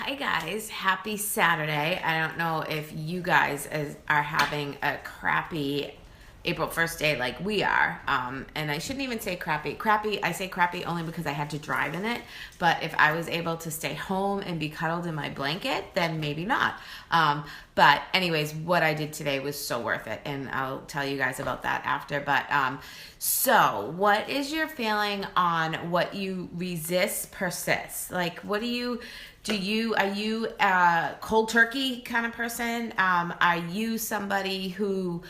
Hi guys, happy Saturday. I don't know if you guys are having a crappy April 1st day like we are. And I shouldn't even say crappy. I say crappy only because I had to drive in it. But if I was able to stay home and be cuddled in my blanket, then maybe not. But anyways, what I did today was so worth it. And I'll tell you guys about that after. But so what is your feeling on what you resist persists? Like, what are you a cold turkey kind of person? Are you somebody who,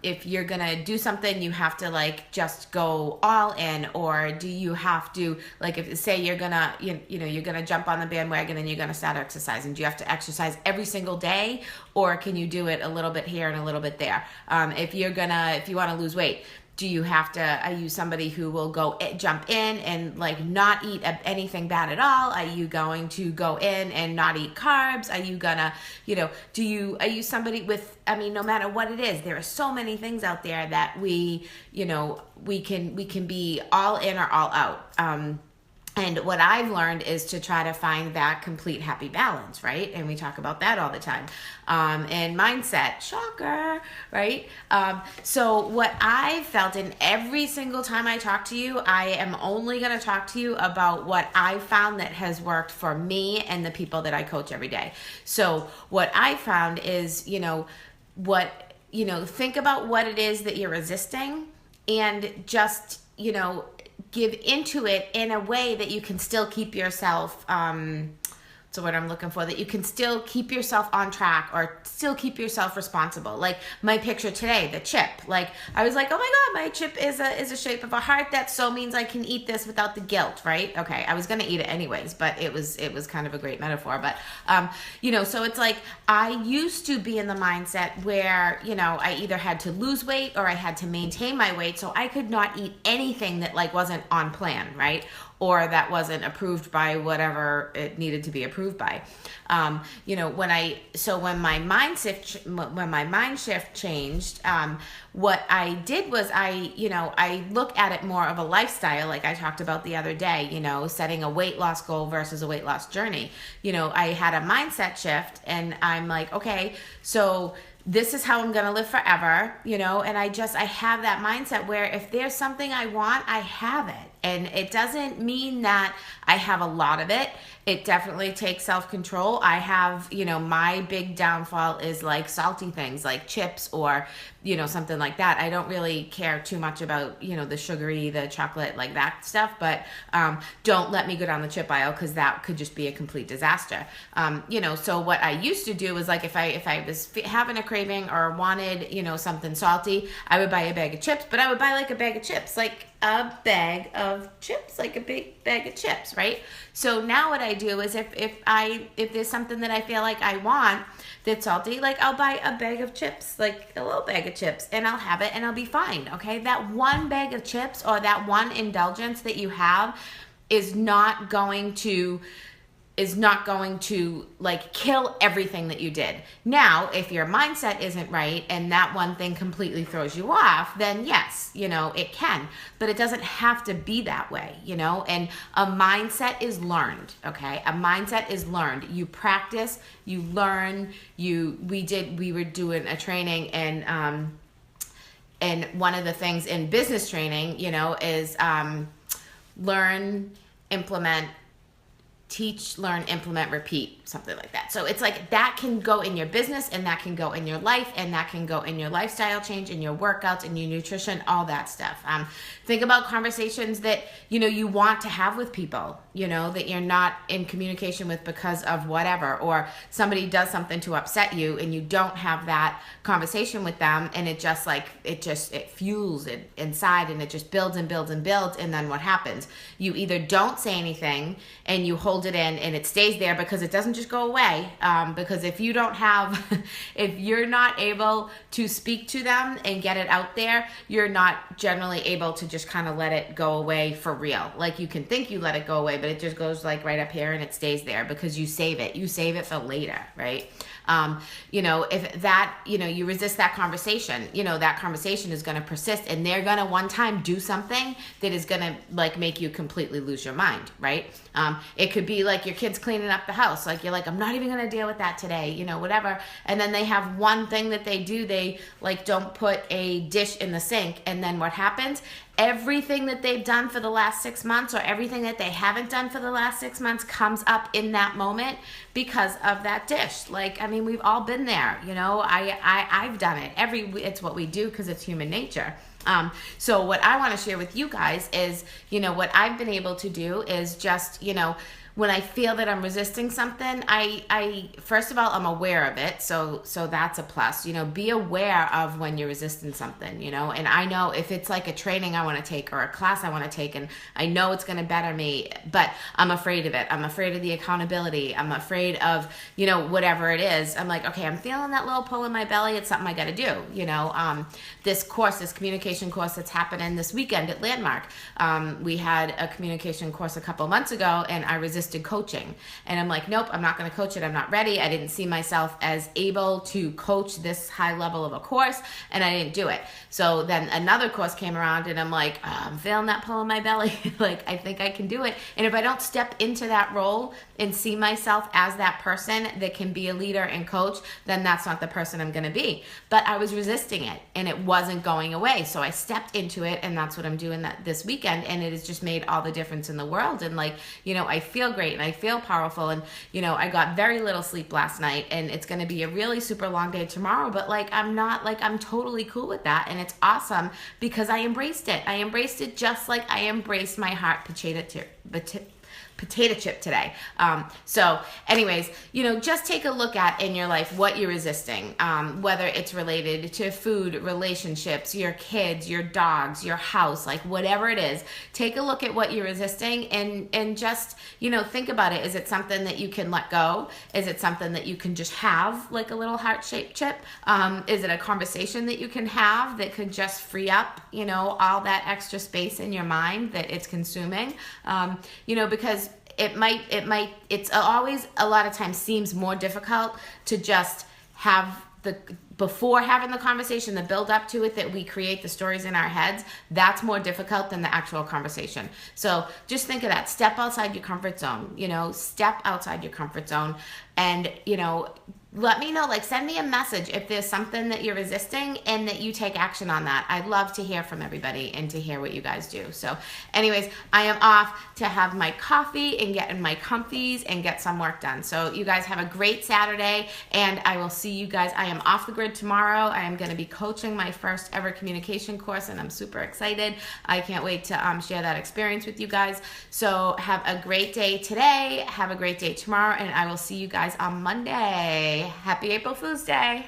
if you're gonna do something, you have to like just go all in, or do you have to, like, if say you're gonna, you're gonna jump on the bandwagon and you're gonna start exercising, do you have to exercise every single day, or can you do it a little bit here and a little bit there? If you want to lose weight, are you somebody who will jump in and like not eat anything bad at all? Are you going to go in and not eat carbs? Are you gonna, are you somebody with, no matter what it is, there are so many things out there that we can be all in or all out. And what I've learned is to try to find that complete happy balance, right? And we talk about that all the time. And mindset, shocker, right? So what I felt, in every single time I talk to you, I am only going to talk to you about what I found that has worked for me and the people that I coach every day. So what I found is, think about what it is that you're resisting, and just, give into it in a way that you can still keep yourself, so what I'm looking for, that you can still keep yourself on track or still keep yourself responsible. Like my picture today, the chip, like I was like, oh my God, my chip is a shape of a heart. That so means I can eat this without the guilt, right? Okay. I was going to eat it anyways, but it was kind of a great metaphor. But, so it's like, I used to be in the mindset where, I either had to lose weight or I had to maintain my weight. So I could not eat anything that like wasn't on plan, right? Or that wasn't approved by whatever it needed to be approved by. When my mind shift changed, what I did was I look at it more of a lifestyle, like I talked about the other day, setting a weight loss goal versus a weight loss journey. I had a mindset shift, and I'm like, okay, so this is how I'm going to live forever, and I have that mindset where if there's something I want, I have it. And it doesn't mean that I have a lot of it. It definitely takes self-control. I have, my big downfall is like salty things like chips or, something like that. I don't really care too much about, the sugary, the chocolate, like that stuff. But don't let me go down the chip aisle, because that could just be a complete disaster. So what I used to do was, like, if I was having a craving or wanted, something salty, I would buy a bag of chips. But I would buy like a bag of chips, like a bag of chips, like a big bag of chips, right? So now what I do is if there's something that I feel like I want that's salty, like I'll buy a bag of chips, like a little bag of chips, and I'll have it and I'll be fine, okay? That one bag of chips or that one indulgence that you have is not going to like kill everything that you did. Now, if your mindset isn't right and that one thing completely throws you off, then yes, it can, but it doesn't have to be that way, and a mindset is learned, okay? A mindset is learned. You practice, you learn, we were doing a training, and one of the things in business training, is learn, implement, teach, learn, implement, repeat, something like that. So it's like that can go in your business, and that can go in your life, and that can go in your lifestyle change, in your workouts, in your nutrition, all that stuff. Think about conversations that, you want to have with people, that you're not in communication with because of whatever, or somebody does something to upset you and you don't have that conversation with them, and it fuels it inside, and it just builds and builds and builds. And then what happens? You either don't say anything and you hold it in, and it stays there because it doesn't just go away. Because if you're not able to speak to them and get it out there, you're not generally able to just kind of let it go away for real. Like, you can think you let it go away, but it just goes like right up here and it stays there because you save it. You save it for later, right? If that, you resist that conversation, that conversation is going to persist, and they're going to one time do something that is going to like make you completely lose your mind, right? It could be like your kids cleaning up the house. Like you're like, I'm not even going to deal with that today, whatever. And then they have one thing that they do. They like don't put a dish in the sink. And then what happens? Everything that they've done for the last 6 months or everything that they haven't done for the last 6 months comes up in that moment because of that dish. Like, I mean, we've all been there, I've done it. It's what we do because it's human nature. So what I want to share with you guys is, what I've been able to do is just, when I feel that I'm resisting something, I first of all, I'm aware of it. So that's a plus, be aware of when you're resisting something, and I know if it's like a training I want to take or a class I want to take, and I know it's going to better me, but I'm afraid of it. I'm afraid of the accountability. I'm afraid of, whatever it is. I'm like, okay, I'm feeling that little pull in my belly. It's something I got to do, this communication course that's happening this weekend at Landmark. We had a communication course a couple months ago, and I resisted coaching, and I'm like, nope, I'm not going to coach it. I'm not ready. I didn't see myself as able to coach this high level of a course, and I didn't do it. So then another course came around, and I'm like, I'm feeling that pull in my belly. Like, I think I can do it. And if I don't step into that role and see myself as that person that can be a leader and coach, then that's not the person I'm going to be. But I was resisting it, and it wasn't going away. So I stepped into it, and that's what I'm doing this weekend, and it has just made all the difference in the world. And like, I feel great and I feel powerful, and I got very little sleep last night, and it's going to be a really super long day tomorrow, but like I'm totally cool with that, and it's awesome because I embraced it just like I embraced my heart potato chip today. So anyways, just take a look at in your life what you're resisting, whether it's related to food, relationships, your kids, your dogs, your house, like whatever it is, take a look at what you're resisting and just, think about it. Is it something that you can let go? Is it something that you can just have like a little heart-shaped chip? Is it a conversation that you can have that could just free up, all that extra space in your mind that it's consuming? Because it's always a lot of times seems more difficult to just have before having the conversation, the build up to it, that we create the stories in our heads. That's more difficult than the actual conversation. So just think of that. Step outside your comfort zone, step outside your comfort zone, and, let me know, like send me a message if there's something that you're resisting and that you take action on that. I'd love to hear from everybody and to hear what you guys do. So anyways, I am off to have my coffee and get in my comfies and get some work done. So you guys have a great Saturday, and I will see you guys. I am off the grid tomorrow. I am going to be coaching my first ever communication course, and I'm super excited. I can't wait to share that experience with you guys. So have a great day today. Have a great day tomorrow, and I will see you guys on Monday. Happy April Fool's Day.